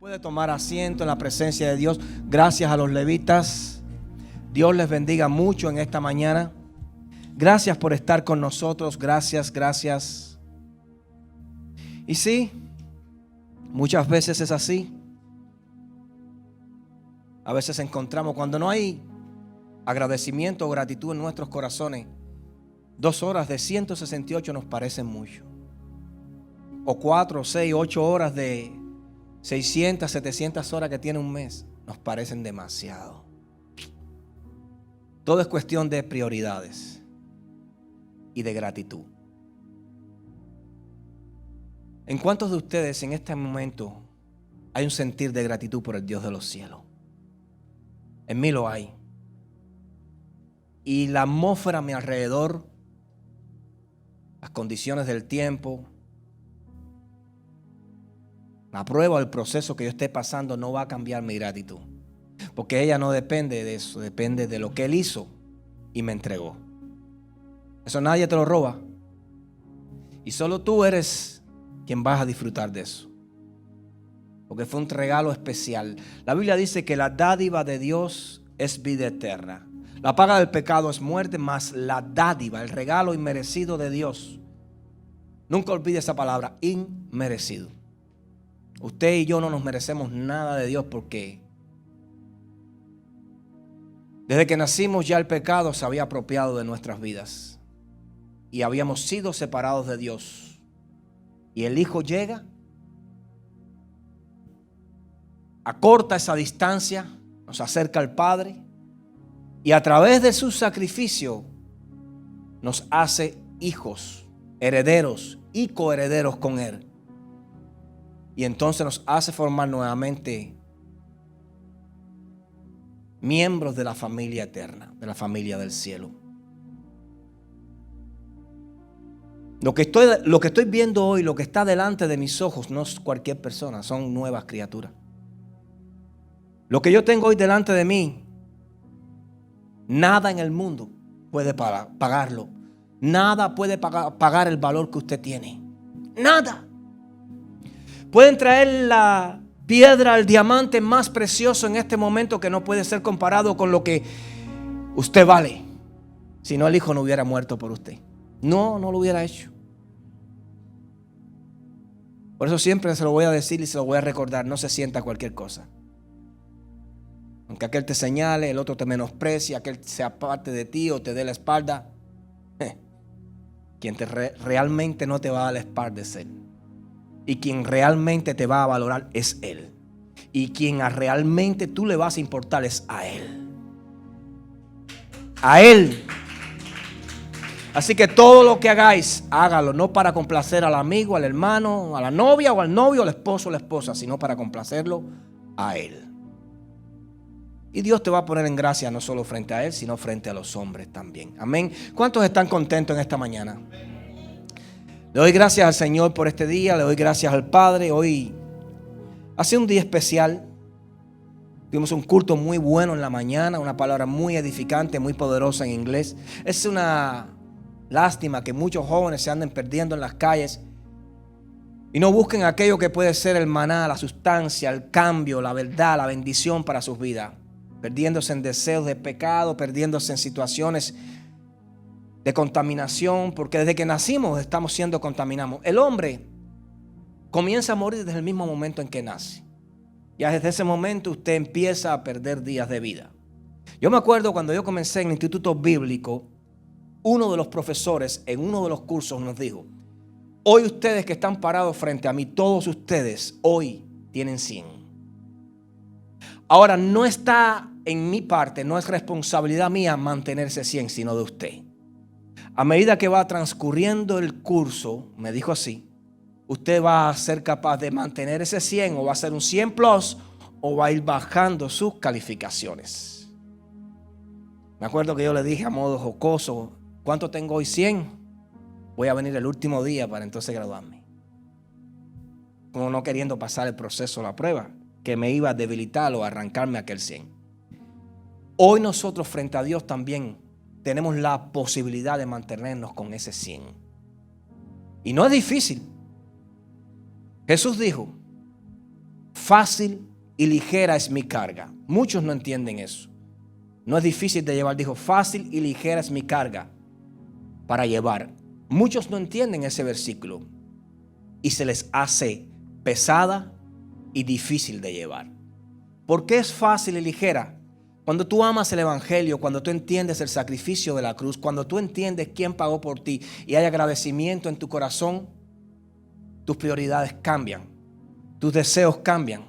Puede tomar asiento en la presencia de Dios. Gracias a los levitas. Dios les bendiga mucho en esta mañana. Gracias por estar con nosotros. Gracias. Y sí, muchas veces es así. A veces encontramos cuando no hay agradecimiento o gratitud en nuestros corazones. 2 horas de 168 nos parecen mucho. O 4, 6, 8 horas de 600, 700 horas que tiene un mes nos parecen demasiado. Todo es cuestión de prioridades y de gratitud. ¿En cuántos de ustedes en este momento hay un sentir de gratitud por el Dios de los cielos? En mí lo hay. Y la atmósfera a mi alrededor, las condiciones del tiempo, la prueba o el proceso que yo esté pasando no va a cambiar mi gratitud. Porque ella no depende de eso, depende de lo que Él hizo y me entregó. Eso nadie te lo roba. Y solo tú eres quien vas a disfrutar de eso. Porque fue un regalo especial. La Biblia dice que la dádiva de Dios es vida eterna. La paga del pecado es muerte, mas la dádiva, el regalo inmerecido de Dios. Nunca olvide esa palabra, inmerecido. Usted y yo no nos merecemos nada de Dios porque desde que nacimos ya el pecado se había apropiado de nuestras vidas y habíamos sido separados de Dios. Y el Hijo llega, acorta esa distancia, nos acerca al Padre y a través de su sacrificio nos hace hijos, herederos y coherederos con Él. Y entonces nos hace formar nuevamente miembros de la familia eterna, de la familia del cielo. Lo que estoy viendo hoy, lo que está delante de mis ojos, no es cualquier persona, son nuevas criaturas. Lo que yo tengo hoy delante de mí, nada en el mundo puede pagarlo. Nada puede pagar el valor que usted tiene. Nada. Pueden traer la piedra, el diamante más precioso en este momento que no puede ser comparado con lo que usted vale. Si no, el Hijo no hubiera muerto por usted. No lo hubiera hecho. Por eso siempre se lo voy a decir y se lo voy a recordar. No se sienta cualquier cosa. Aunque aquel te señale, el otro te menosprecie, aquel se aparte de ti o te dé la espalda. Quien realmente no te va a dar la espalda es Él. Y quien realmente te va a valorar es Él. Y quien realmente tú le vas a importar es a Él. A Él. Así que todo lo que hagáis, hágalo no para complacer al amigo, al hermano, a la novia o al novio, al esposo o la esposa, sino para complacerlo a Él. Y Dios te va a poner en gracia no solo frente a Él, sino frente a los hombres también. Amén. ¿Cuántos están contentos en esta mañana? Le doy gracias al Señor por este día, le doy gracias al Padre. Hoy hace un día especial. Tuvimos un culto muy bueno en la mañana, una palabra muy edificante, muy poderosa en inglés. Es una lástima que muchos jóvenes se anden perdiendo en las calles y no busquen aquello que puede ser el maná, la sustancia, el cambio, la verdad, la bendición para sus vidas. Perdiéndose en deseos de pecado, perdiéndose en situaciones de contaminación, porque desde que nacimos estamos siendo contaminados. El hombre comienza a morir desde el mismo momento en que nace. Ya desde ese momento usted empieza a perder días de vida. Yo me acuerdo cuando yo comencé en el instituto bíblico, uno de los profesores en uno de los cursos nos dijo: hoy ustedes que están parados frente a mí, todos ustedes hoy tienen 100. Ahora no está en mi parte, no es responsabilidad mía mantenerse 100, sino de usted. A medida que va transcurriendo el curso, me dijo así, usted va a ser capaz de mantener ese 100 o va a ser un 100 plus o va a ir bajando sus calificaciones. Me acuerdo que yo le dije a modo jocoso, ¿cuánto tengo hoy? 100. Voy a venir el último día para entonces graduarme. Como no queriendo pasar el proceso, la prueba, que me iba a debilitar o arrancarme aquel 100. Hoy nosotros frente a Dios también tenemos la posibilidad de mantenernos con ese 100. Y no es difícil. Jesús dijo, fácil y ligera es mi carga. Muchos no entienden eso. No es difícil de llevar, dijo, fácil y ligera es mi carga para llevar. Muchos no entienden ese versículo y se les hace pesada y difícil de llevar. ¿Por qué es fácil y ligera? Cuando tú amas el evangelio, cuando tú entiendes el sacrificio de la cruz, cuando tú entiendes quién pagó por ti y hay agradecimiento en tu corazón, tus prioridades cambian, tus deseos cambian,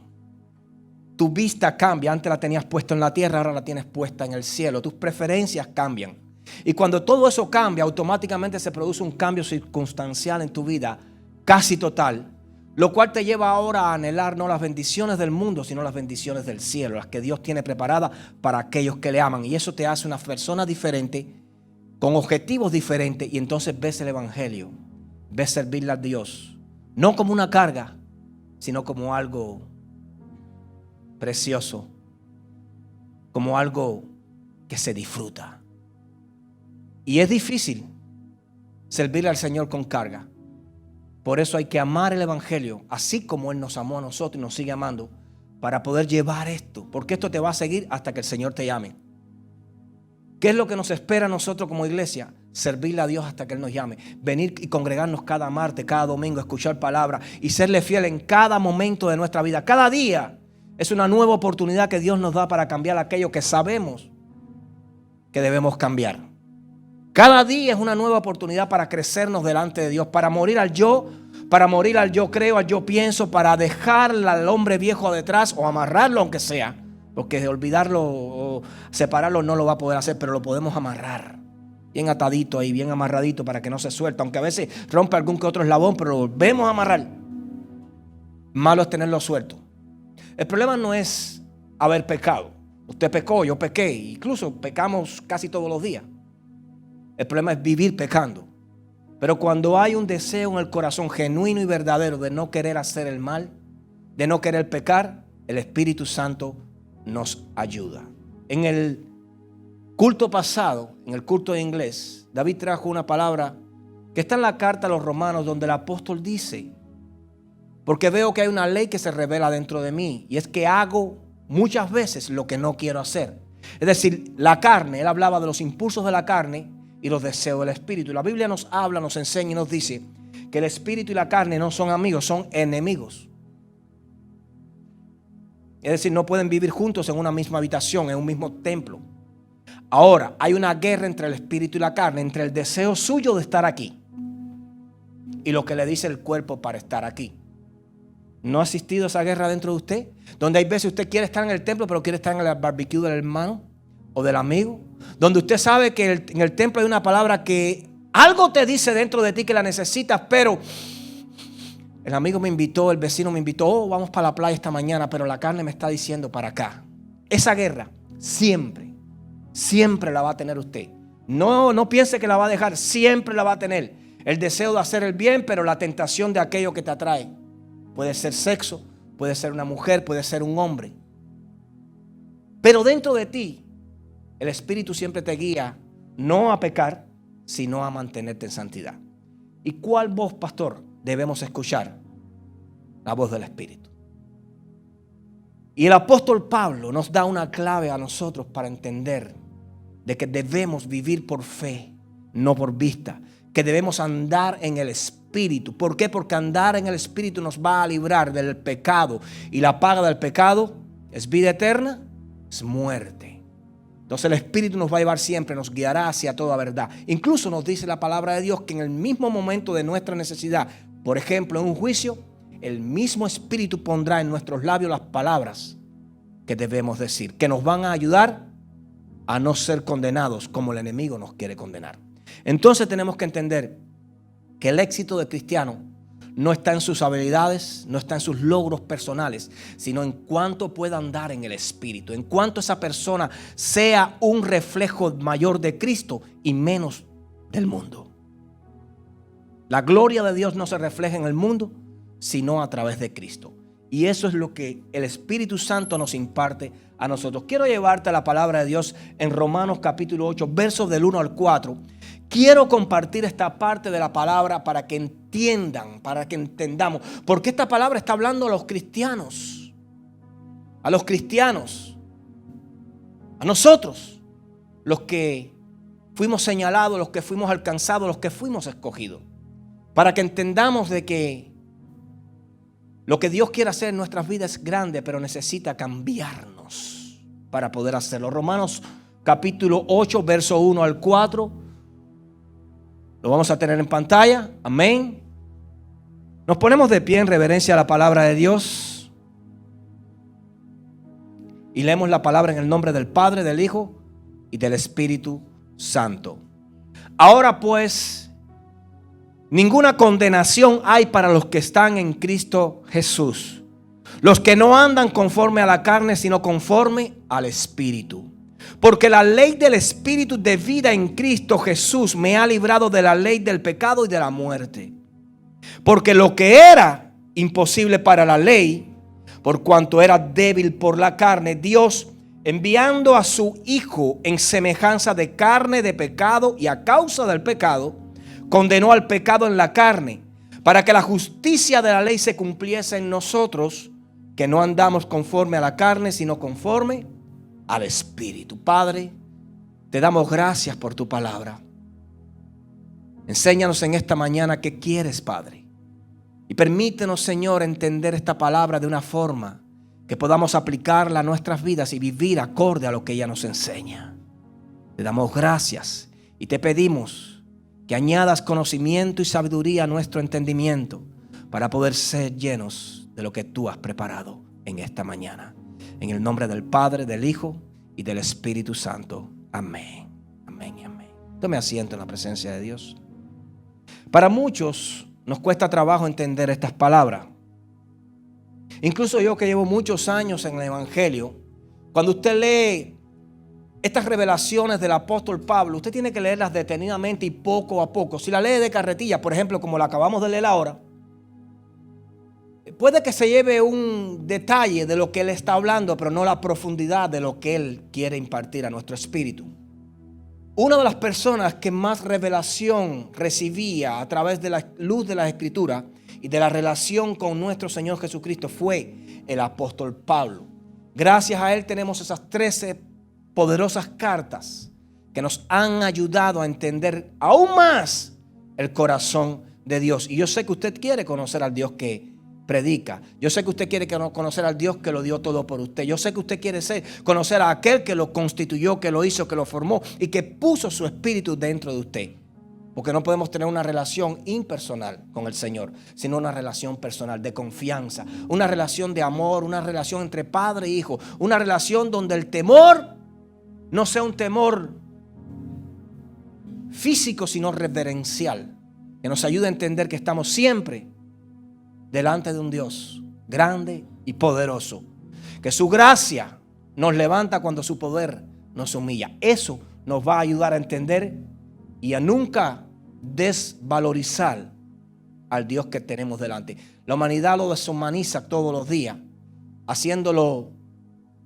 tu vista cambia. Antes la tenías puesta en la tierra, ahora la tienes puesta en el cielo. Tus preferencias cambian. Y cuando todo eso cambia, automáticamente se produce un cambio circunstancial en tu vida, casi total, lo cual te lleva ahora a anhelar no las bendiciones del mundo, sino las bendiciones del cielo, las que Dios tiene preparadas para aquellos que le aman. Y eso te hace una persona diferente, con objetivos diferentes, y entonces ves el evangelio, ves servirle a Dios, no como una carga, sino como algo precioso, como algo que se disfruta. Y es difícil servirle al Señor con carga. Por eso hay que amar el evangelio, así como Él nos amó a nosotros y nos sigue amando, para poder llevar esto, porque esto te va a seguir hasta que el Señor te llame. ¿Qué es lo que nos espera a nosotros como iglesia? Servirle a Dios hasta que Él nos llame. Venir y congregarnos cada martes, cada domingo, escuchar palabra y serle fiel en cada momento de nuestra vida. Cada día es una nueva oportunidad que Dios nos da para cambiar aquello que sabemos que debemos cambiar. Cada día es una nueva oportunidad para crecernos delante de Dios, para morir al yo creo, al yo pienso, para dejar al hombre viejo detrás o amarrarlo aunque sea, porque de olvidarlo o separarlo no lo va a poder hacer, pero lo podemos amarrar, bien atadito ahí, bien amarradito para que no se suelte, aunque a veces rompe algún que otro eslabón, pero lo volvemos a amarrar. Malo es tenerlo suelto. El problema no es haber pecado. Usted pecó, yo pequé, incluso pecamos casi todos los días. El problema es vivir pecando. Pero cuando hay un deseo en el corazón genuino y verdadero de no querer hacer el mal, de no querer pecar, el Espíritu Santo nos ayuda. En el culto pasado, en el culto de inglés, David trajo una palabra que está en la carta a los romanos, donde el apóstol dice: porque veo que hay una ley que se revela dentro de mí, y es que hago muchas veces lo que no quiero hacer. Es decir, la carne, él hablaba de los impulsos de la carne y los deseos del espíritu. Y la Biblia nos habla, nos enseña y nos dice que el espíritu y la carne no son amigos, son enemigos. Es decir, no pueden vivir juntos en una misma habitación, en un mismo templo. Ahora, hay una guerra entre el espíritu y la carne, entre el deseo suyo de estar aquí y lo que le dice el cuerpo para estar aquí. ¿No ha existido esa guerra dentro de usted? Donde hay veces usted quiere estar en el templo, pero quiere estar en el barbecue del hermano o del amigo. Donde usted sabe que en el templo hay una palabra que algo te dice dentro de ti que la necesitas, pero el amigo me invitó, el vecino me invitó, oh, vamos para la playa esta mañana, pero la carne me está diciendo para acá. Esa guerra siempre la va a tener usted. No piense que la va a dejar, siempre la va a tener. El deseo de hacer el bien, pero la tentación de aquello que te atrae. Puede ser sexo, puede ser una mujer, puede ser un hombre. Pero dentro de ti, el Espíritu siempre te guía no a pecar, sino a mantenerte en santidad. ¿Y cuál voz, pastor, debemos escuchar? La voz del Espíritu. Y el apóstol Pablo nos da una clave a nosotros para entender de que debemos vivir por fe, no por vista. Que debemos andar en el Espíritu. ¿Por qué? Porque andar en el Espíritu nos va a librar del pecado. Y la paga del pecado es vida eterna, es muerte. Entonces el Espíritu nos va a llevar siempre, nos guiará hacia toda verdad. Incluso nos dice la palabra de Dios que en el mismo momento de nuestra necesidad, por ejemplo en un juicio, el mismo Espíritu pondrá en nuestros labios las palabras que debemos decir, que nos van a ayudar a no ser condenados como el enemigo nos quiere condenar. Entonces tenemos que entender que el éxito del cristiano no está en sus habilidades, no está en sus logros personales, sino en cuánto pueda andar en el Espíritu, en cuánto esa persona sea un reflejo mayor de Cristo y menos del mundo. La gloria de Dios no se refleja en el mundo, sino a través de Cristo. Y eso es lo que el Espíritu Santo nos imparte a nosotros. Quiero llevarte a la palabra de Dios en Romanos capítulo 8, versos del 1 al 4. Quiero compartir esta parte de la palabra para que entiendan, para que entendamos. Porque esta palabra está hablando a los cristianos. a los cristianos, a nosotros, los que fuimos señalados, los que fuimos alcanzados, los que fuimos escogidos, para que entendamos de que lo que Dios quiere hacer en nuestras vidas es grande, pero necesita cambiarnos para poder hacerlo. Romanos capítulo 8, verso 1 al 4. Lo vamos a tener en pantalla. Amén. Nos ponemos de pie en reverencia a la palabra de Dios. Y leemos la palabra en el nombre del Padre, del Hijo y del Espíritu Santo. Ahora pues, ninguna condenación hay para los que están en Cristo Jesús, los que no andan conforme a la carne, sino conforme al Espíritu. Porque la ley del Espíritu de vida en Cristo Jesús me ha librado de la ley del pecado y de la muerte. Porque lo que era imposible para la ley, por cuanto era débil por la carne, Dios, enviando a su Hijo en semejanza de carne de pecado y a causa del pecado, condenó al pecado en la carne, para que la justicia de la ley se cumpliese en nosotros, que no andamos conforme a la carne, sino conforme al Espíritu. Padre, te damos gracias por tu palabra. Enséñanos en esta mañana qué quieres, Padre. Y permítenos, Señor, entender esta palabra de una forma que podamos aplicarla a nuestras vidas y vivir acorde a lo que ella nos enseña. Te damos gracias y te pedimos que añadas conocimiento y sabiduría a nuestro entendimiento para poder ser llenos de lo que tú has preparado en esta mañana. En el nombre del Padre, del Hijo y del Espíritu Santo. Amén. Amén y amén. Tome asiento en la presencia de Dios. Para muchos nos cuesta trabajo entender estas palabras. Incluso yo, que llevo muchos años en el Evangelio, cuando usted lee estas revelaciones del apóstol Pablo, usted tiene que leerlas detenidamente y poco a poco. Si la lee de carretilla, por ejemplo, como la acabamos de leer ahora, puede que se lleve un detalle de lo que él está hablando, pero no la profundidad de lo que él quiere impartir a nuestro espíritu. Una de las personas que más revelación recibía a través de la luz de la Escritura y de la relación con nuestro Señor Jesucristo fue el apóstol Pablo. Gracias a él tenemos esas 13 poderosas cartas que nos han ayudado a entender aún más el corazón de Dios. Y yo sé que usted quiere conocer al Dios que predica. Yo sé que usted quiere conocer al Dios que lo dio todo por usted. Yo sé que usted quiere conocer a aquel que lo constituyó, que lo hizo, que lo formó y que puso su espíritu dentro de usted. Porque no podemos tener una relación impersonal con el Señor, sino una relación personal de confianza, una relación de amor, una relación entre padre e hijo, una relación donde el temor no sea un temor físico, sino reverencial, que nos ayude a entender que estamos siempre delante de un Dios grande y poderoso, que su gracia nos levanta cuando su poder nos humilla. Eso nos va a ayudar a entender y a nunca desvalorizar al Dios que tenemos delante. La humanidad lo deshumaniza todos los días, haciéndolo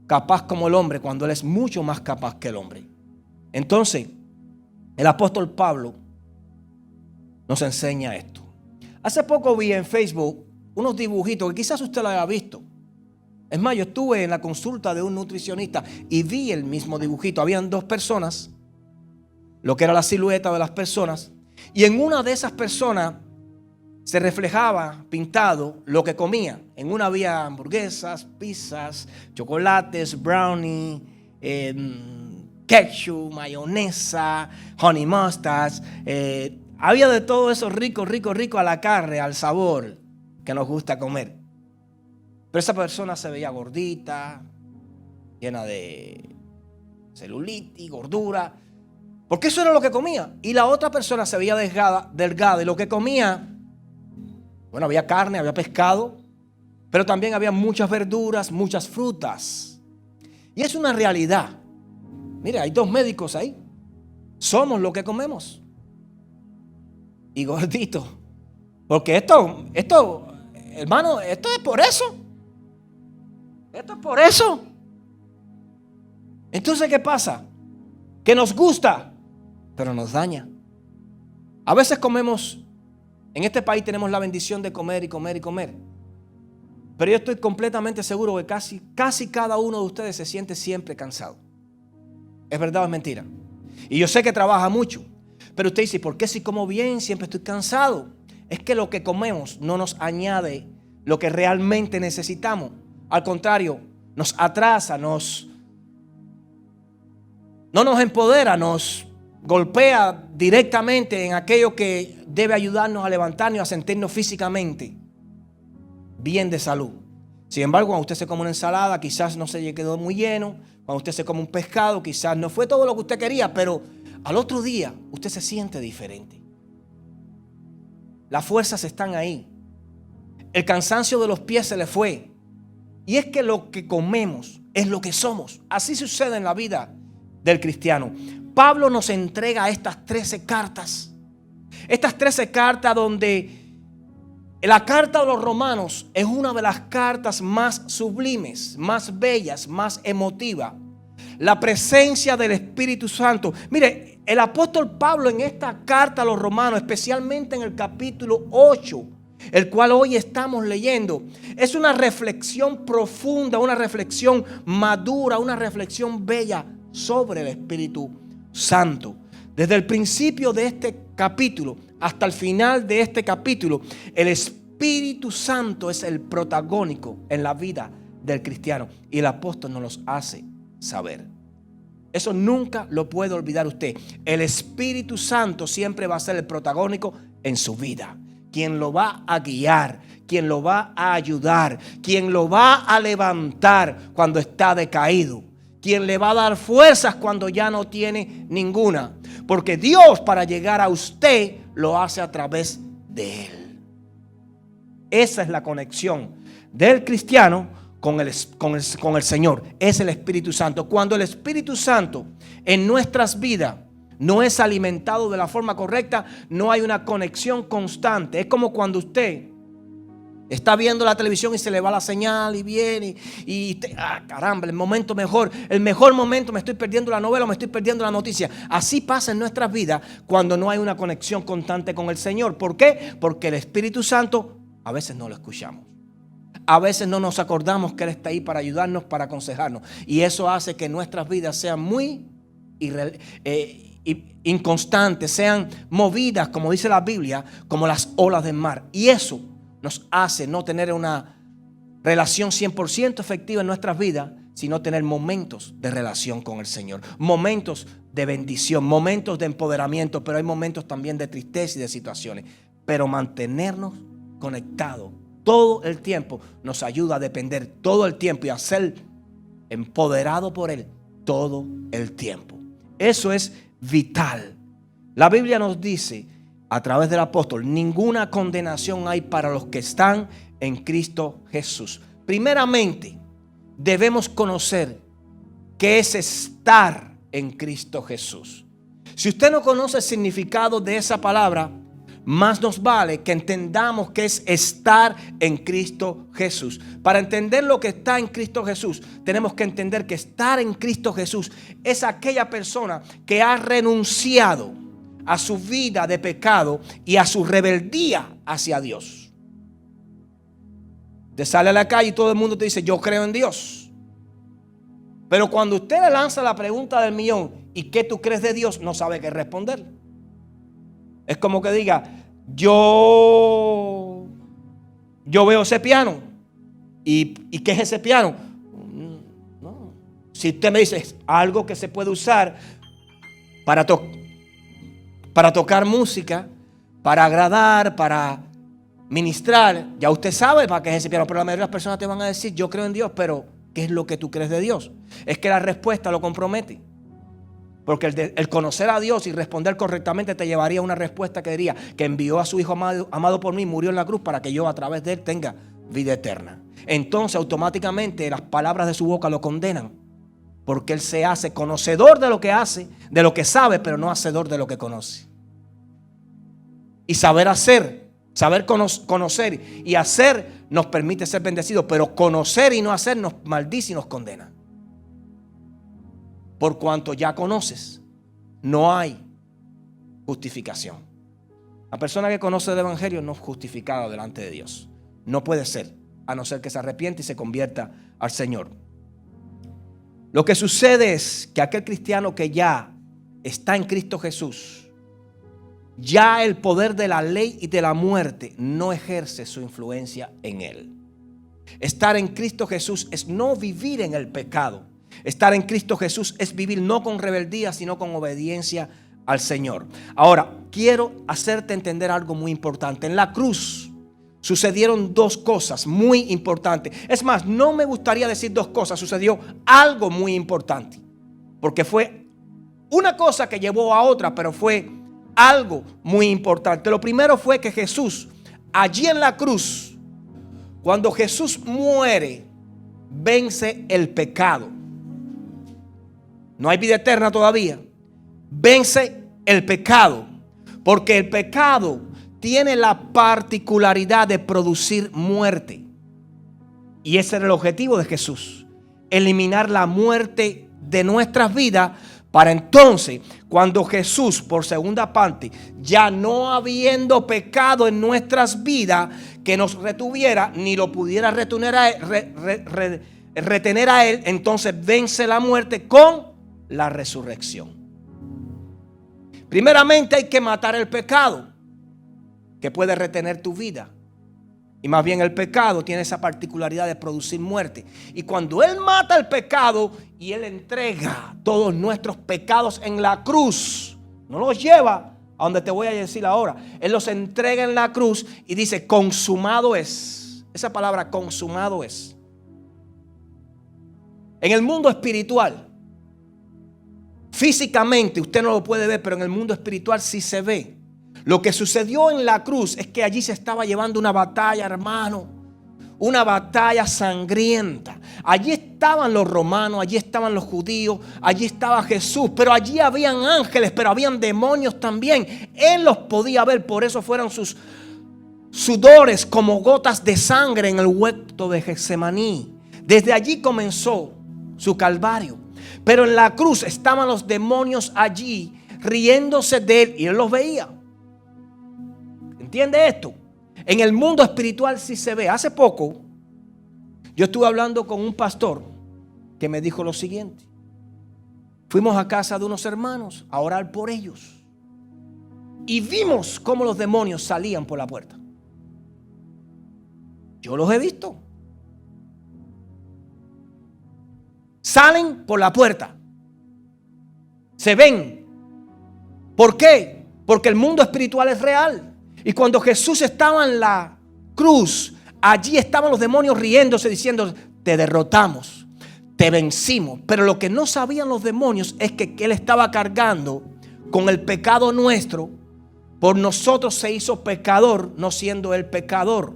capaz como el hombre cuando él es mucho más capaz que el hombre. Entonces, el apóstol Pablo nos enseña esto. Hace poco vi en Facebook unos dibujitos que quizás usted lo haya visto. Es más, yo estuve en la consulta de un nutricionista y vi el mismo dibujito. Habían dos personas, lo que era la silueta de las personas, y en una de esas personas se reflejaba pintado lo que comía. En una había hamburguesas, pizzas, chocolates, brownie, ketchup, mayonesa, honey mustard. Había de todo eso rico a la carne, al sabor que nos gusta comer. Pero esa persona se veía gordita, llena de celulitis, gordura, porque eso era lo que comía. Y la otra persona se veía delgada y lo que comía, bueno, había carne, había pescado, pero también había muchas verduras, muchas frutas. Y es una realidad. Mire, hay dos médicos ahí. Somos lo que comemos. Y gordito. Porque esto, hermano, esto es por eso. Esto es por eso. Entonces, ¿qué pasa? Que nos gusta, pero nos daña. A veces comemos, en este país tenemos la bendición de comer y comer y comer. Pero yo estoy completamente seguro que casi cada uno de ustedes se siente siempre cansado. ¿Es verdad o es mentira? Y yo sé que trabaja mucho. Pero usted dice, ¿por qué si como bien siempre estoy cansado? Es que lo que comemos no nos añade lo que realmente necesitamos. Al contrario, nos atrasa, no nos empodera, nos golpea directamente en aquello que debe ayudarnos a levantarnos y a sentirnos físicamente bien de salud. Sin embargo, cuando usted se come una ensalada, quizás no se quedó muy lleno. Cuando usted se come un pescado, quizás no fue todo lo que usted quería, pero al otro día usted se siente diferente. Las fuerzas están ahí. El cansancio de los pies se le fue. Y es que lo que comemos es lo que somos. Así sucede en la vida del cristiano. Pablo nos entrega estas 13 cartas. Estas 13 cartas donde la carta de los Romanos es una de las cartas más sublimes, más bellas, más emotivas. La presencia del Espíritu Santo. Mire, el apóstol Pablo en esta carta a los Romanos, especialmente en el capítulo 8, el cual hoy estamos leyendo, es una reflexión profunda, una reflexión madura, una reflexión bella sobre el Espíritu Santo. Desde el principio de este capítulo hasta el final de este capítulo, el Espíritu Santo es el protagónico en la vida del cristiano. Y el apóstol nos los hace saber. Eso nunca lo puede olvidar usted. El Espíritu Santo siempre va a ser el protagónico en su vida. Quien lo va a guiar, quien lo va a ayudar, quien lo va a levantar cuando está decaído, quien le va a dar fuerzas cuando ya no tiene ninguna. Porque Dios, para llegar a usted, lo hace a través de Él. Esa es la conexión del cristiano con el Señor. Es el Espíritu Santo. Cuando el Espíritu Santo en nuestras vidas no es alimentado de la forma correcta, no hay una conexión constante. Es como cuando usted está viendo la televisión y se le va la señal y viene y caramba, el mejor momento, me estoy perdiendo la novela, me estoy perdiendo la noticia. Así pasa en nuestras vidas cuando no hay una conexión constante con el Señor. ¿Por qué? Porque el Espíritu Santo a veces no lo escuchamos. A veces no nos acordamos que Él está ahí para ayudarnos, para aconsejarnos. Y eso hace que nuestras vidas sean muy inconstantes, sean movidas, como dice la Biblia, como las olas del mar. Y eso nos hace no tener una relación 100% efectiva en nuestras vidas, sino tener momentos de relación con el Señor. Momentos de bendición, momentos de empoderamiento, pero hay momentos también de tristeza y de situaciones. Pero mantenernos conectados todo el tiempo nos ayuda a depender todo el tiempo y a ser empoderado por Él todo el tiempo. Eso es vital. La Biblia nos dice a través del apóstol, ninguna condenación hay para los que están en Cristo Jesús. Primeramente, debemos conocer qué es estar en Cristo Jesús. Si usted no conoce el significado de esa palabra, más nos vale que entendamos qué es estar en Cristo Jesús. Para entender lo que está en Cristo Jesús, tenemos que entender que estar en Cristo Jesús es aquella persona que ha renunciado a su vida de pecado y a su rebeldía hacia Dios. Te sale a la calle y todo el mundo te dice, yo creo en Dios. Pero cuando usted le lanza la pregunta del millón, ¿y qué tú crees de Dios? No sabe qué responder. Es como que diga, yo veo ese piano. ¿Y qué es ese piano? No. Si usted me dice, es algo que se puede usar para tocar música, para agradar, para ministrar, ya usted sabe para qué es ese piano. Pero la mayoría de las personas te van a decir, yo creo en Dios, pero ¿qué es lo que tú crees de Dios? Es que la respuesta lo compromete. Porque el conocer a Dios y responder correctamente te llevaría a una respuesta que diría que envió a su Hijo amado por mí, murió en la cruz para que yo a través de Él tenga vida eterna. Entonces automáticamente las palabras de su boca lo condenan. Porque Él se hace conocedor de lo que hace, de lo que sabe, pero no hacedor de lo que conoce. Y saber hacer, saber conocer y hacer nos permite ser bendecidos, pero conocer y no hacer nos maldice y nos condena. Por cuanto ya conoces, no hay justificación. La persona que conoce el Evangelio no es justificada delante de Dios. No puede ser. a no ser que se arrepienta y se convierta al Señor. Lo que sucede es que aquel cristiano que ya está en Cristo Jesús, ya el poder de la ley y de la muerte no ejerce su influencia en él. Estar en Cristo Jesús es no vivir en el pecado. Estar en Cristo Jesús es vivir no con rebeldía, sino con obediencia al Señor. Ahora, quiero hacerte entender algo muy importante. En la cruz sucedieron dos cosas muy importantes. Es más, no me gustaría decir dos cosas. Sucedió algo muy importante. Porque fue una cosa que llevó a otra, pero fue algo muy importante. Lo primero fue que Jesús, allí en la cruz, cuando Jesús muere, vence el pecado. No hay vida eterna todavía. Vence el pecado. Porque el pecado tiene la particularidad de producir muerte. Y ese era el objetivo de Jesús. Eliminar la muerte de nuestras vidas. Para entonces, cuando Jesús, por segunda parte, ya no habiendo pecado en nuestras vidas que nos retuviera, ni lo pudiera retener a Él, entonces vence la muerte con la resurrección. Primeramente hay que matar el pecado, que puede retener tu vida. Y más bien el pecado tiene esa particularidad de producir muerte. Y cuando Él mata el pecado y Él entrega todos nuestros pecados en la cruz, no los lleva a donde te voy a decir ahora. Él los entrega en la cruz y dice, consumado es. Esa palabra consumado es. En el mundo espiritual, físicamente usted no lo puede ver, pero en el mundo espiritual sí se ve. Lo que sucedió en la cruz es que allí se estaba llevando una batalla, hermano. Una batalla sangrienta. Allí estaban los romanos, allí estaban los judíos, allí estaba Jesús. Pero allí habían ángeles, pero habían demonios también. Él los podía ver, por eso fueron sus sudores como gotas de sangre en el huerto de Getsemaní. Desde allí comenzó su calvario. Pero en la cruz estaban los demonios allí, riéndose de él, y él los veía. ¿Entiende esto? En el mundo espiritual sí se ve. Hace poco yo estuve hablando con un pastor que me dijo lo siguiente. Fuimos a casa de unos hermanos a orar por ellos y vimos cómo los demonios salían por la puerta. Yo los he visto. Salen por la puerta. Se ven. ¿Por qué? Porque el mundo espiritual es real. Y cuando Jesús estaba en la cruz, allí estaban los demonios riéndose, diciendo, te derrotamos, te vencimos. Pero lo que no sabían los demonios es que Él estaba cargando con el pecado nuestro. Por nosotros se hizo pecador, no siendo Él pecador.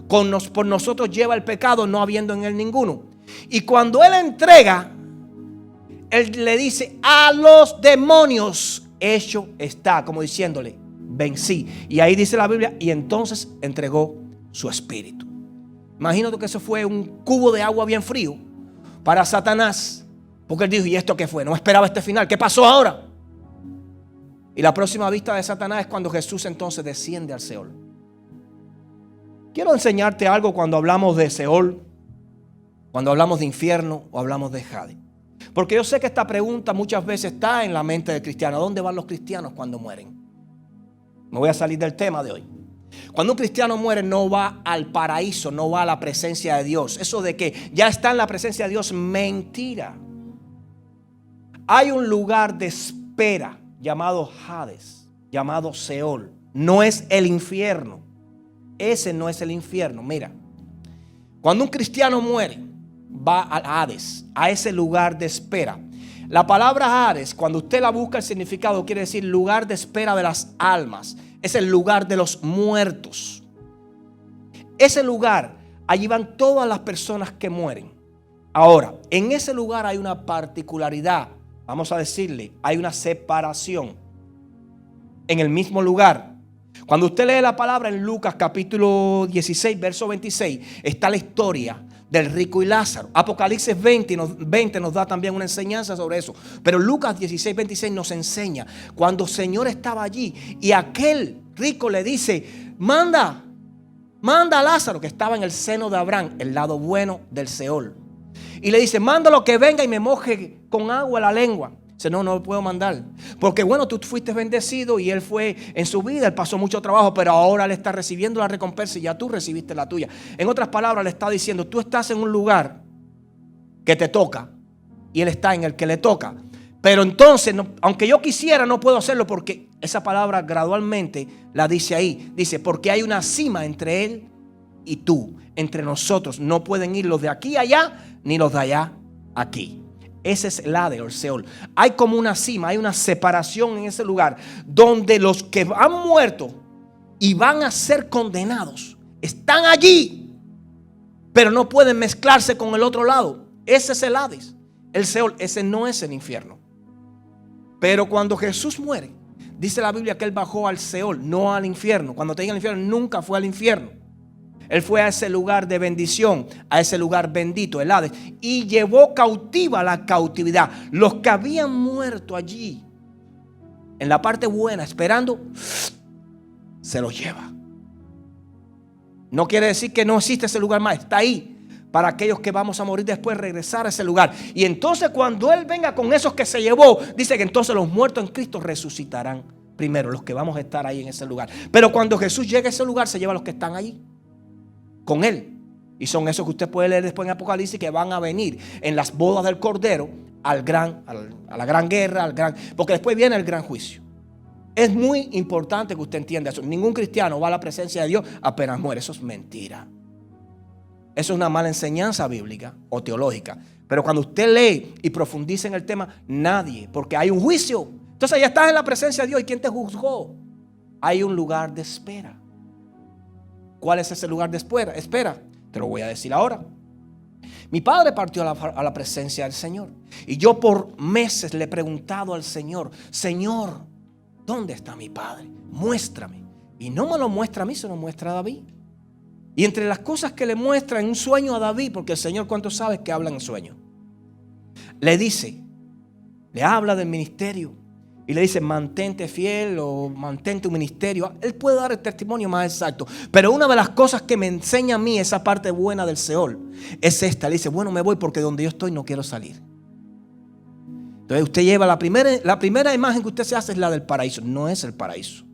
Por nosotros lleva el pecado, no habiendo en Él ninguno. Y cuando Él entrega, Él le dice a los demonios, hecho está, como diciéndole, vencí. Y ahí dice la Biblia, y entonces entregó su espíritu. Imagínate que eso fue un cubo de agua bien frío para Satanás, porque él dijo, ¿y esto qué fue? No esperaba este final, ¿qué pasó ahora? Y la próxima vista de Satanás es cuando Jesús entonces desciende al Seol. Quiero enseñarte algo cuando hablamos de Seol, cuando hablamos de infierno o hablamos de Hades. Porque yo sé que esta pregunta muchas veces está en la mente del cristiano. ¿A dónde van los cristianos cuando mueren? Me voy a salir del tema de hoy. Cuando un cristiano muere no va al paraíso, no va a la presencia de Dios. Eso de que ya está en la presencia de Dios, mentira. Hay un lugar de espera llamado Hades, llamado Seol. No es el infierno. Ese no es el infierno. Mira, cuando un cristiano muere, va al Hades, a ese lugar de espera. La palabra Hades, cuando usted la busca, el significado quiere decir lugar de espera de las almas. Es el lugar de los muertos. Ese lugar, allí van todas las personas que mueren. Ahora, en ese lugar hay una particularidad. Vamos a decirle, hay una separación. En el mismo lugar. Cuando usted lee la palabra en Lucas capítulo 16, verso 26, está la historia del rico y Lázaro. Apocalipsis 20 nos da también una enseñanza sobre eso. Pero Lucas 16, 26 nos enseña cuando el Señor estaba allí y aquel rico le dice, manda manda a Lázaro, que estaba en el seno de Abraham, el lado bueno del Seol. Y le dice, mándalo que venga y me moje con agua la lengua. Dice, no lo puedo mandar. Porque bueno, tú fuiste bendecido y él fue en su vida, él pasó mucho trabajo, pero ahora le está recibiendo la recompensa y ya tú recibiste la tuya. En otras palabras, le está diciendo, tú estás en un lugar que te toca y él está en el que le toca. Pero entonces, aunque yo quisiera, no puedo hacerlo porque esa palabra gradualmente la dice ahí. Dice, porque hay una cima entre él y tú, entre nosotros. No pueden ir los de aquí allá, ni los de allá aquí. Ese es el Hades o el Seol. Hay como una cima, hay una separación en ese lugar donde los que han muerto y van a ser condenados están allí, pero no pueden mezclarse con el otro lado. Ese es el Hades, el Seol. Ese no es el infierno. Pero cuando Jesús muere, dice la Biblia que él bajó al Seol, no al infierno. Cuando te digan infierno, nunca fue al infierno. Él fue a ese lugar de bendición, a ese lugar bendito, el Hades, y llevó cautiva la cautividad. Los que habían muerto allí, en la parte buena, esperando, se los lleva. No quiere decir que no existe ese lugar más, está ahí. Para aquellos que vamos a morir después, regresar a ese lugar. Y entonces cuando Él venga con esos que se llevó, dice que entonces los muertos en Cristo resucitarán primero, los que vamos a estar ahí en ese lugar. Pero cuando Jesús llegue a ese lugar, se lleva a los que están allí con Él. Y son esos que usted puede leer después en Apocalipsis, que van a venir en las bodas del Cordero a la gran guerra, porque después viene el gran juicio. Es muy importante que usted entienda eso. Ningún cristiano va a la presencia de Dios apenas muere. Eso es mentira. Eso es una mala enseñanza bíblica o teológica. Pero cuando usted lee y profundiza en el tema, nadie, porque hay un juicio. Entonces ya estás en la presencia de Dios. ¿Y quién te juzgó? Hay un lugar de espera. ¿Cuál es ese lugar de espera? Te lo voy a decir ahora. Mi padre partió a la presencia del Señor. Y yo por meses le he preguntado al Señor, Señor, ¿dónde está mi padre? Muéstrame. Y no me lo muestra a mí, se lo muestra a David. Y entre las cosas que le muestra en un sueño a David, porque el Señor, ¿cuánto sabe que habla en sueño? Le dice, le habla del ministerio y le dice, mantente fiel o mantente tu ministerio. Él puede dar el testimonio más exacto, pero una de las cosas que me enseña a mí esa parte buena del Seol es esta. Le dice, bueno, me voy porque donde yo estoy no quiero salir. Entonces usted lleva la primera imagen que usted se hace es la del paraíso. No es el paraíso,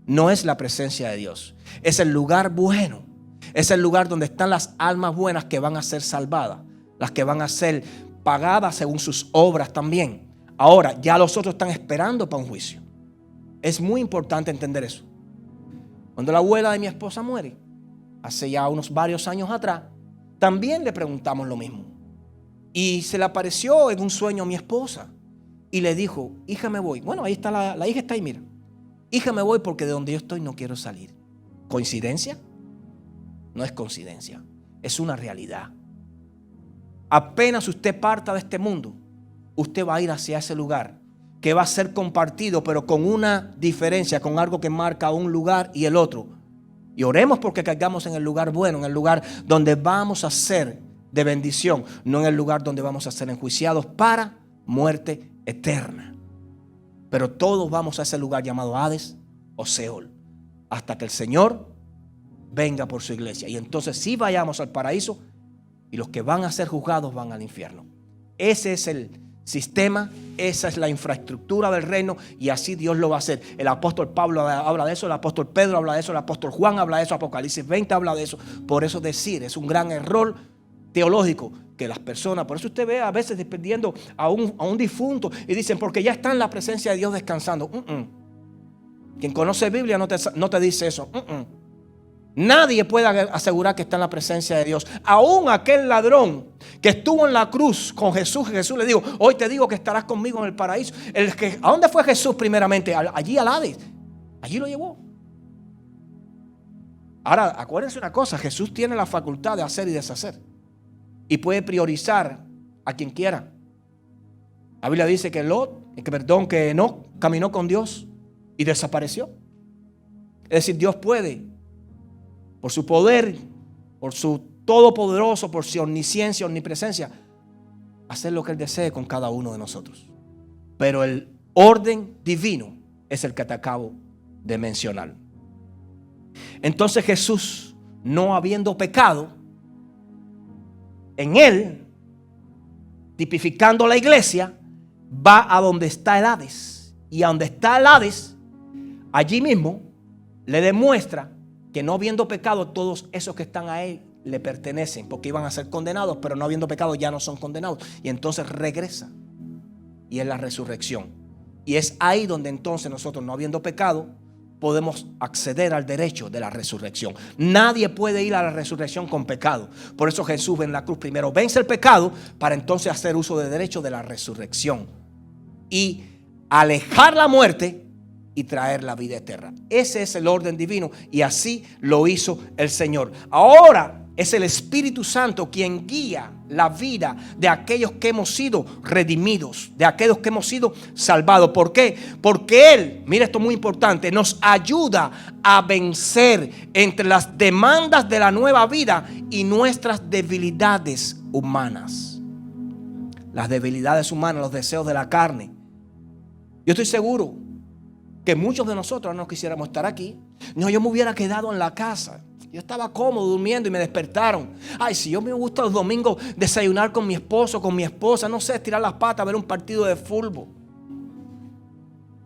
no es la presencia de Dios, es el lugar bueno. Es el lugar donde están las almas buenas que van a ser salvadas, las que van a ser pagadas según sus obras también. Ahora, ya los otros están esperando para un juicio. Es muy importante entender eso. Cuando la abuela de mi esposa muere, hace ya unos varios años atrás, también le preguntamos lo mismo. Y se le apareció en un sueño a mi esposa y le dijo, hija, me voy. Bueno, ahí está la hija está ahí, mira. Hija, me voy porque de donde yo estoy no quiero salir. ¿Coincidencia? No es coincidencia, es una realidad. Apenas usted parta de este mundo, usted va a ir hacia ese lugar que va a ser compartido, pero con una diferencia, con algo que marca un lugar y el otro. Y oremos porque caigamos en el lugar bueno, en el lugar donde vamos a ser de bendición, no en el lugar donde vamos a ser enjuiciados para muerte eterna. Pero todos vamos a ese lugar llamado Hades o Seol, hasta que el Señor venga por su iglesia. Y entonces sí vayamos al paraíso y los que van a ser juzgados van al infierno. Ese es el sistema, esa es la infraestructura del reino y así Dios lo va a hacer. El apóstol Pablo habla de eso, el apóstol Pedro habla de eso, el apóstol Juan habla de eso, Apocalipsis 20 habla de eso. Por eso decir, es un gran error teológico que las personas, por eso usted ve a veces dependiendo a un difunto y dicen porque ya está en la presencia de Dios descansando. Quien conoce Biblia no te dice eso. Nadie puede asegurar que está en la presencia de Dios. Aún aquel ladrón que estuvo en la cruz con Jesús, Jesús le dijo, hoy te digo que estarás conmigo en el paraíso. ¿A dónde fue Jesús primeramente? Allí al Hades. Allí lo llevó. Ahora, acuérdense una cosa, Jesús tiene la facultad de hacer y deshacer. Y puede priorizar a quien quiera. La Biblia dice que que Enoc caminó con Dios y desapareció. Es decir, Dios puede, por su poder, por su todopoderoso, por su omnisciencia, omnipresencia, hacer lo que Él desee con cada uno de nosotros. Pero el orden divino es el que te acabo de mencionar. Entonces Jesús no habiendo pecado, en él, tipificando la iglesia, va a donde está el Hades. Y a donde está el Hades, allí mismo le demuestra que no habiendo pecado, todos esos que están a él le pertenecen, porque iban a ser condenados, pero no habiendo pecado ya no son condenados. Y entonces regresa. Y es la resurrección. Y es ahí donde entonces nosotros, no habiendo pecado, podemos acceder al derecho de la resurrección. Nadie puede ir a la resurrección con pecado. Por eso Jesús en la cruz primero vence el pecado para entonces hacer uso del derecho de la resurrección y alejar la muerte y traer la vida eterna. Ese es el orden divino y así lo hizo el Señor. Ahora es el Espíritu Santo quien guía la vida de aquellos que hemos sido redimidos, de aquellos que hemos sido salvados. ¿Por qué? Porque Él, mira esto muy importante, nos ayuda a vencer entre las demandas de la nueva vida y nuestras debilidades humanas. Las debilidades humanas, los deseos de la carne. Yo estoy seguro que muchos de nosotros no quisiéramos estar aquí. No, yo me hubiera quedado en la casa. Yo estaba cómodo durmiendo y me despertaron. Ay, si yo me gusta los domingos desayunar con mi esposo, con mi esposa, no sé, estirar las patas, ver un partido de fútbol.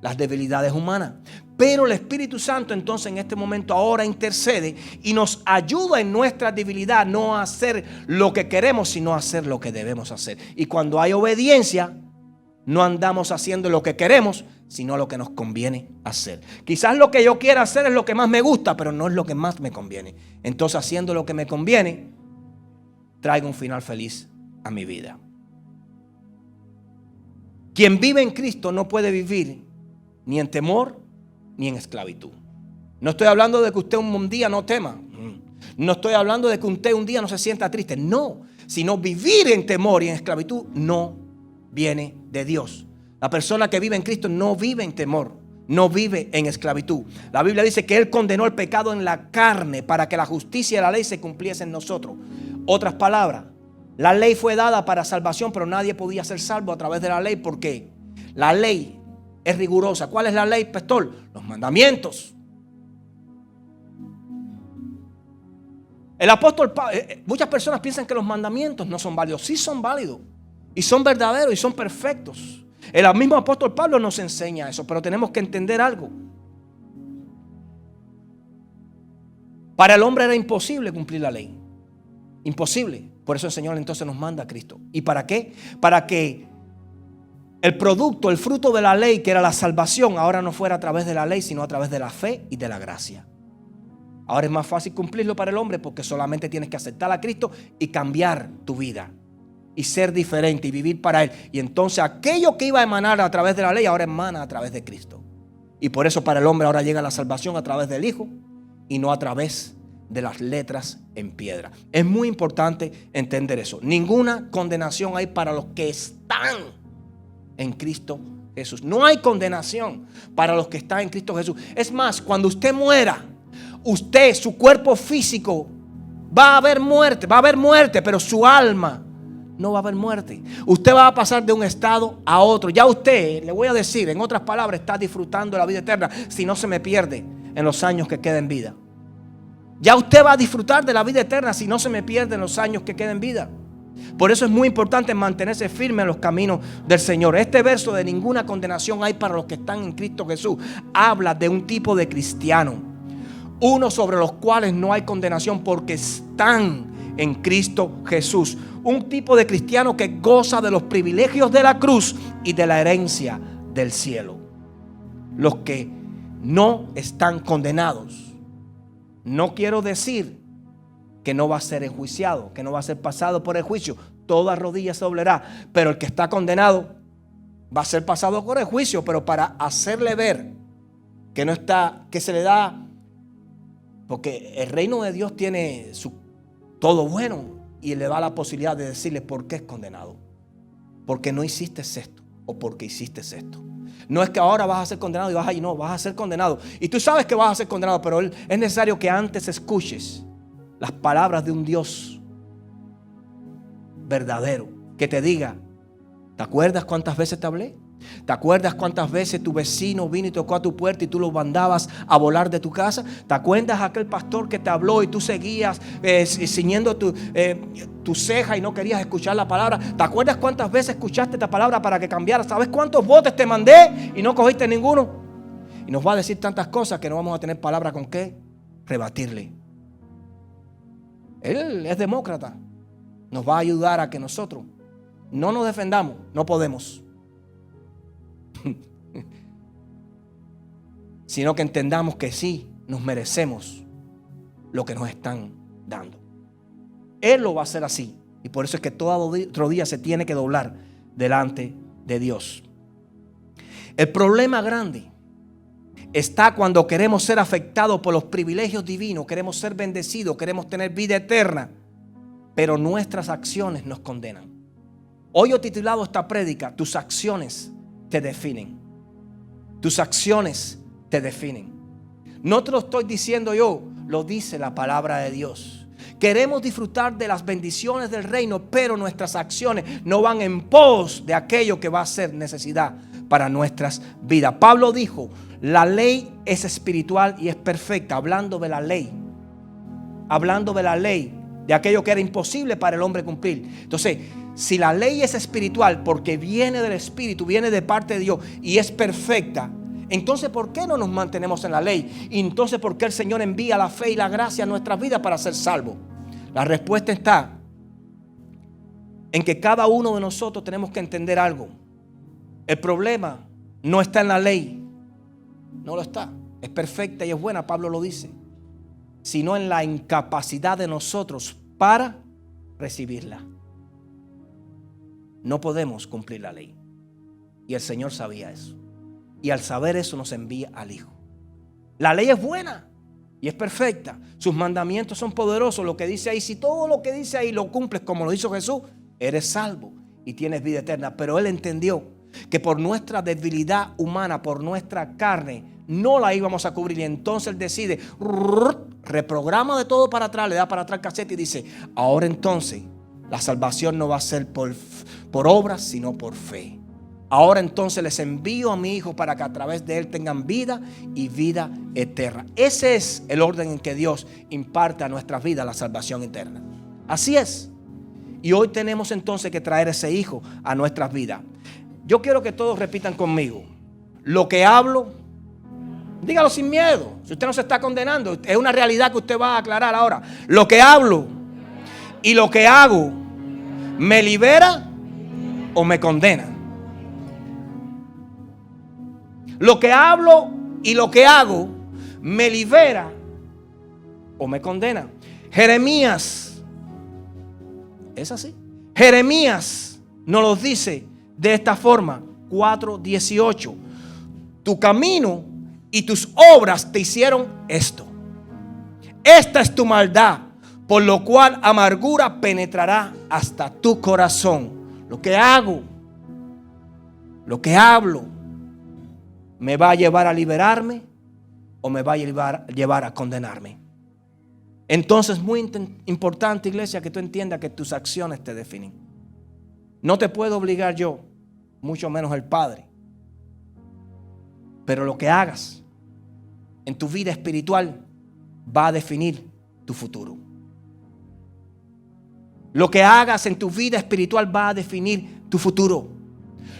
Las debilidades humanas. Pero el Espíritu Santo entonces en este momento ahora intercede y nos ayuda en nuestra debilidad, no a hacer lo que queremos, sino a hacer lo que debemos hacer. Y cuando hay obediencia, no andamos haciendo lo que queremos, sino lo que nos conviene hacer. Quizás lo que yo quiera hacer es lo que más me gusta, pero no es lo que más me conviene. Entonces, haciendo lo que me conviene, traigo un final feliz a mi vida. Quien vive en Cristo no puede vivir ni en temor ni en esclavitud. No estoy hablando de que usted un día no tema. No estoy hablando de que usted un día no se sienta triste. No, sino vivir en temor y en esclavitud no viene de Dios. La persona que vive en Cristo no vive en temor, no vive en esclavitud. La Biblia dice que Él condenó el pecado en la carne para que la justicia de la ley se cumpliese en nosotros. Otras palabras, la ley fue dada para salvación, pero nadie podía ser salvo a través de la ley porque la ley es rigurosa. ¿Cuál es la ley, pastor? Los mandamientos. El apóstol Pablo, muchas personas piensan que los mandamientos no son válidos. Sí son válidos y son verdaderos y son perfectos. El mismo apóstol Pablo nos enseña eso, pero tenemos que entender algo. Para el hombre era imposible cumplir la ley. Imposible. Por eso el Señor entonces nos manda a Cristo. ¿Y para qué? Para que el producto, el fruto de la ley, que era la salvación, ahora no fuera a través de la ley, sino a través de la fe y de la gracia. Ahora es más fácil cumplirlo para el hombre porque solamente tienes que aceptar a Cristo y cambiar tu vida. Y ser diferente y vivir para Él. Y entonces aquello que iba a emanar a través de la ley ahora emana a través de Cristo. Y por eso para el hombre ahora llega la salvación a través del Hijo y no a través de las letras en piedra. Es muy importante entender eso. Ninguna condenación hay para los que están en Cristo Jesús. No hay condenación para los que están en Cristo Jesús. Es más, cuando usted muera, usted, su cuerpo físico, va a haber muerte, pero su alma no va a haber muerte. Usted va a pasar de un estado a otro. Ya usted, le voy a decir, en otras palabras, está disfrutando de la vida eterna si no se me pierde en los años que queden en vida. Ya usted va a disfrutar de la vida eterna si no se me pierde en los años que queden en vida. Por eso es muy importante mantenerse firme en los caminos del Señor. Este verso de ninguna condenación hay para los que están en Cristo Jesús habla de un tipo de cristiano, uno sobre los cuales no hay condenación porque están en Cristo Jesús. Un tipo de cristiano que goza de los privilegios de la cruz y de la herencia del cielo. Los que no están condenados. No quiero decir que no va a ser enjuiciado, que no va a ser pasado por el juicio. Toda rodilla se doblará, pero el que está condenado va a ser pasado por el juicio, pero para hacerle ver que no está, que se le da, porque el reino de Dios tiene todo bueno y le da la posibilidad de decirle por qué es condenado. Porque no hiciste esto o porque hiciste esto. No es que ahora vas a ser condenado y vas a ser condenado. Y tú sabes que vas a ser condenado, pero es necesario que antes escuches las palabras de un Dios verdadero que te diga, ¿te acuerdas cuántas veces te hablé? ¿Te acuerdas cuántas veces tu vecino vino y tocó a tu puerta y tú lo mandabas a volar de tu casa? ¿Te acuerdas aquel pastor que te habló y tú seguías ciñendo tu ceja y no querías escuchar la palabra? ¿Te acuerdas cuántas veces escuchaste esta palabra para que cambiara? ¿Sabes cuántos botes te mandé y no cogiste ninguno? Y nos va a decir tantas cosas que no vamos a tener palabra con qué rebatirle. Él es demócrata. Nos va a ayudar a que nosotros no nos defendamos. No podemos. Sino que entendamos que sí nos merecemos lo que nos están dando. Él lo va a hacer así. Y por eso es que todo otro día se tiene que doblar delante de Dios. El problema grande está cuando queremos ser afectados por los privilegios divinos, queremos ser bendecidos, queremos tener vida eterna, pero nuestras acciones nos condenan. Hoy he titulado esta prédica: tus acciones te definen. Tus acciones te definen. No te lo estoy diciendo yo, lo dice la palabra de Dios. Queremos disfrutar de las bendiciones del reino, pero nuestras acciones no van en pos de aquello que va a ser necesidad para nuestras vidas. Pablo dijo: la ley es espiritual y es perfecta, hablando de la ley. Hablando de la ley, de aquello que era imposible para el hombre cumplir. Entonces, si la ley es espiritual porque viene del Espíritu, viene de parte de Dios y es perfecta, entonces ¿por qué no nos mantenemos en la ley? Y entonces ¿por qué el Señor envía la fe y la gracia a nuestras vidas para ser salvos? La respuesta está en que cada uno de nosotros tenemos que entender algo. El problema no está en la ley. No lo está. Es perfecta y es buena, Pablo lo dice. Sino en la incapacidad de nosotros para recibirla. No podemos cumplir la ley. Y el Señor sabía eso. Y al saber eso nos envía al Hijo. La ley es buena y es perfecta. Sus mandamientos son poderosos. Lo que dice ahí, si todo lo que dice ahí lo cumples como lo hizo Jesús, eres salvo y tienes vida eterna. Pero Él entendió que por nuestra debilidad humana, por nuestra carne, no la íbamos a cubrir. Y entonces Él decide, reprograma de todo para atrás, le da para atrás el cassette y dice: ahora entonces la salvación no va a ser por obras, sino por fe. Ahora entonces les envío a mi Hijo para que a través de Él tengan vida y vida eterna. Ese es el orden en que Dios imparte a nuestras vidas la salvación eterna. Así es. Y hoy tenemos entonces que traer ese Hijo a nuestras vidas. Yo quiero que todos repitan conmigo: lo que hablo, dígalo sin miedo. Si usted no se está condenando, es una realidad que usted va a aclarar ahora. Lo que hablo y lo que hago, ¿me libera o me condena? Lo que hablo y lo que hago, ¿me libera o me condena? Jeremías, es así. Jeremías nos lo dice de esta forma, 4:18. Tu camino y tus obras te hicieron esto. Esta es tu maldad, por lo cual amargura penetrará hasta tu corazón. Lo que hago, lo que hablo, ¿me va a llevar a liberarme o me va a llevar a condenarme? Entonces es muy importante, iglesia, que tú entiendas que tus acciones te definen. No te puedo obligar yo, mucho menos el Padre. Pero lo que hagas en tu vida espiritual va a definir tu futuro. Lo que hagas en tu vida espiritual va a definir tu futuro.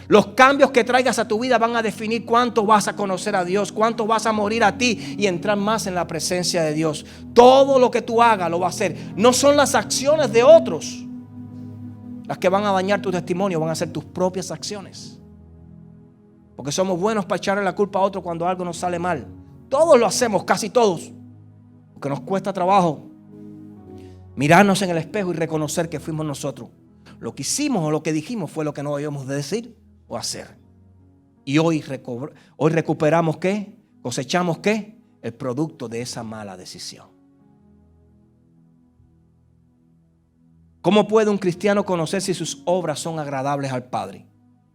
Los cambios que traigas a tu vida van a definir cuánto vas a conocer a Dios, cuánto vas a morir a ti y entrar más en la presencia de Dios. Todo lo que tú hagas lo va a hacer. No son las acciones de otros las que van a dañar tu testimonio, van a ser tus propias acciones. Porque somos buenos para echarle la culpa a otro cuando algo nos sale mal. Todos lo hacemos, casi todos. Porque nos cuesta trabajo mirarnos en el espejo y reconocer que fuimos nosotros. Lo que hicimos o lo que dijimos fue lo que no debíamos de decir o hacer. Y hoy recuperamos ¿qué? Cosechamos ¿qué? El producto de esa mala decisión. ¿Cómo puede un cristiano conocer si sus obras son agradables al Padre?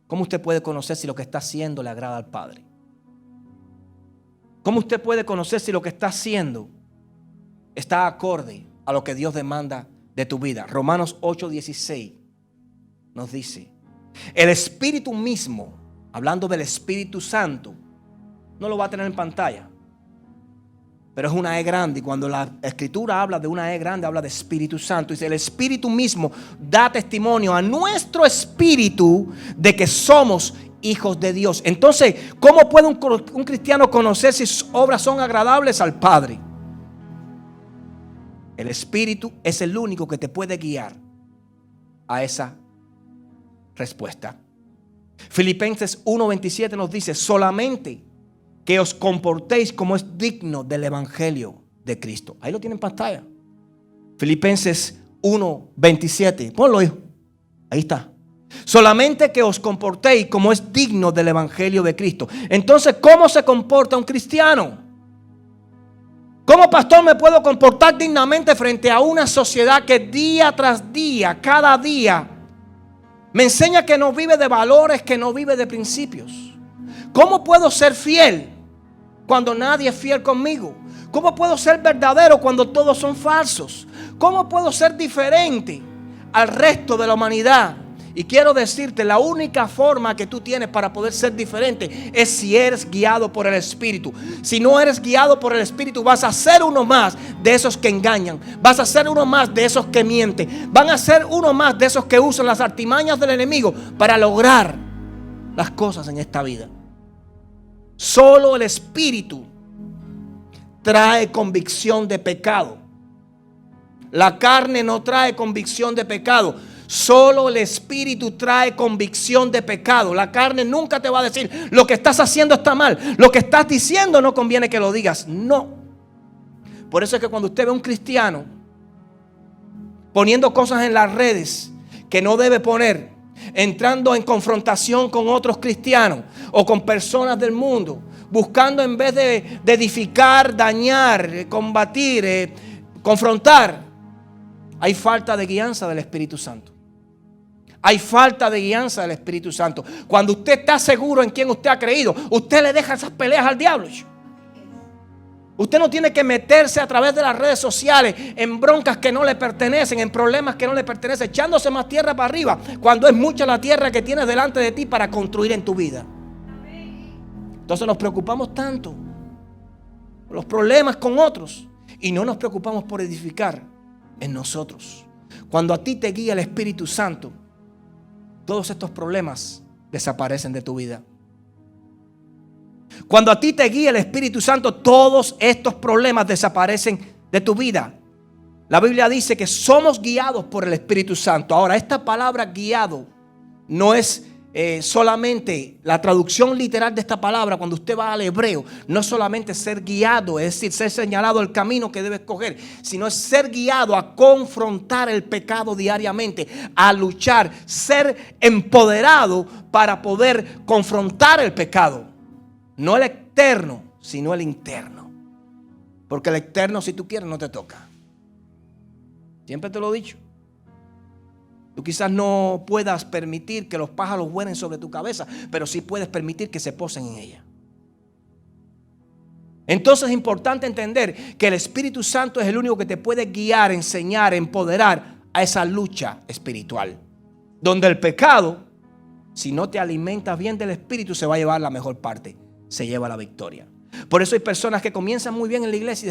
¿Cómo usted puede conocer si lo que está haciendo le agrada al Padre? ¿Cómo usted puede conocer si lo que está haciendo está acorde a lo que Dios demanda de tu vida? Romanos 8:16 nos dice: el Espíritu mismo hablando del Espíritu Santo, no lo va a tener en pantalla, pero es una E grande. Y cuando la Escritura habla de una E grande, habla de Espíritu Santo. Dice, el Espíritu mismo da testimonio a nuestro espíritu de que somos hijos de Dios. Entonces, ¿cómo puede un cristiano conocer si sus obras son agradables al Padre? El Espíritu es el único que te puede guiar a esa respuesta. Filipenses 1:27 nos dice, solamente que os comportéis como es digno del Evangelio de Cristo. Ahí lo tienen en pantalla. Filipenses 1:27. Ponlo, hijo. Ahí está. Solamente que os comportéis como es digno del Evangelio de Cristo. Entonces, ¿cómo se comporta un cristiano? ¿Cómo, pastor, me puedo comportar dignamente frente a una sociedad que día tras día, cada día, me enseña que no vive de valores, que no vive de principios? ¿Cómo puedo ser fiel cuando nadie es fiel conmigo? ¿Cómo puedo ser verdadero cuando todos son falsos? ¿Cómo puedo ser diferente al resto de la humanidad? Y quiero decirte, la única forma que tú tienes para poder ser diferente es si eres guiado por el Espíritu. Si no eres guiado por el Espíritu, vas a ser uno más de esos que engañan. Vas a ser uno más de esos que mienten. Van a ser uno más de esos que usan las artimañas del enemigo para lograr las cosas en esta vida. Solo el Espíritu trae convicción de pecado. La carne no trae convicción de pecado. Solo el Espíritu trae convicción de pecado. La carne nunca te va a decir lo que estás haciendo está mal, lo que estás diciendo no conviene que lo digas. No. Por eso es que cuando usted ve a un cristiano poniendo cosas en las redes que no debe poner, entrando en confrontación con otros cristianos o con personas del mundo, buscando en vez de edificar, dañar, combatir, confrontar, hay falta de guianza del Espíritu Santo. Hay falta de guianza del Espíritu Santo. Cuando usted está seguro en quién usted ha creído, usted le deja esas peleas al diablo. Usted no tiene que meterse a través de las redes sociales en broncas que no le pertenecen, en problemas que no le pertenecen, echándose más tierra para arriba, cuando es mucha la tierra que tienes delante de ti para construir en tu vida. Entonces nos preocupamos tanto por los problemas con otros y no nos preocupamos por edificar en nosotros. Cuando a ti te guía el Espíritu Santo, todos estos problemas desaparecen de tu vida. Cuando a ti te guía el Espíritu Santo, todos estos problemas desaparecen de tu vida. La Biblia dice que somos guiados por el Espíritu Santo. Ahora, esta palabra guiado no es solamente la traducción literal de esta palabra. Cuando usted va al hebreo, no es solamente ser guiado, es decir, ser señalado el camino que debe escoger, sino es ser guiado a confrontar el pecado diariamente, a luchar, ser empoderado para poder confrontar el pecado. No el externo, sino el interno. Porque el externo, si tú quieres, no te toca. Siempre te lo he dicho. Tú quizás no puedas permitir que los pájaros vuelen sobre tu cabeza, pero sí puedes permitir que se posen en ella. Entonces es importante entender que el Espíritu Santo es el único que te puede guiar, enseñar, empoderar a esa lucha espiritual. Donde el pecado, si no te alimentas bien del Espíritu, se va a llevar la mejor parte. Se lleva la victoria. Por eso hay personas que comienzan muy bien en la iglesia y